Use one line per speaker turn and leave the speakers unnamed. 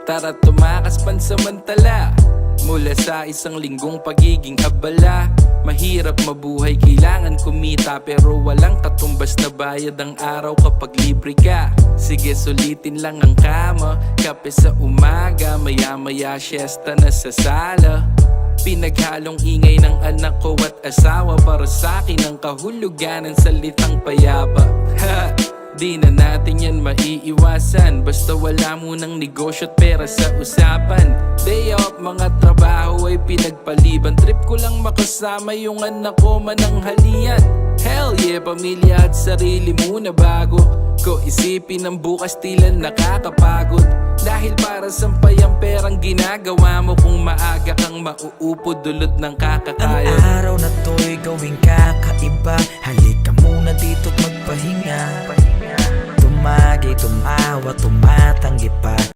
Tara tumakas pansamantala mula sa isang linggong pagiging abala. Mahirap mabuhay, kailangan kumita, pero walang katumbas na bayad ang araw kapag libre ka. Sige, sulitin lang ang kama, kape sa umaga, maya-maya siesta na sa sala. Pinaghalong ingay ng anak ko at asawa, para sa'kin ang kahulugan ng salitang payapa. Ha! Di na natin yan maiiwasan, basta wala munang negosyo at pera sa usapan. Day off, mga trabaho ay pinagpaliban, trip ko lang makasama yung anak ko mananghalian. Hell yeah, pamilya at sarili muna bago ko isipin ang bukas, tila nakakapagod. Dahil para sampay ang perang ginagawa mo, kung maaga kang mauupo dulot ng kakakayo.
Ang araw na to'y gawing kakaiba, halika muna dito't magpahinga. Tumagi, tumawa, tumatanggi pa.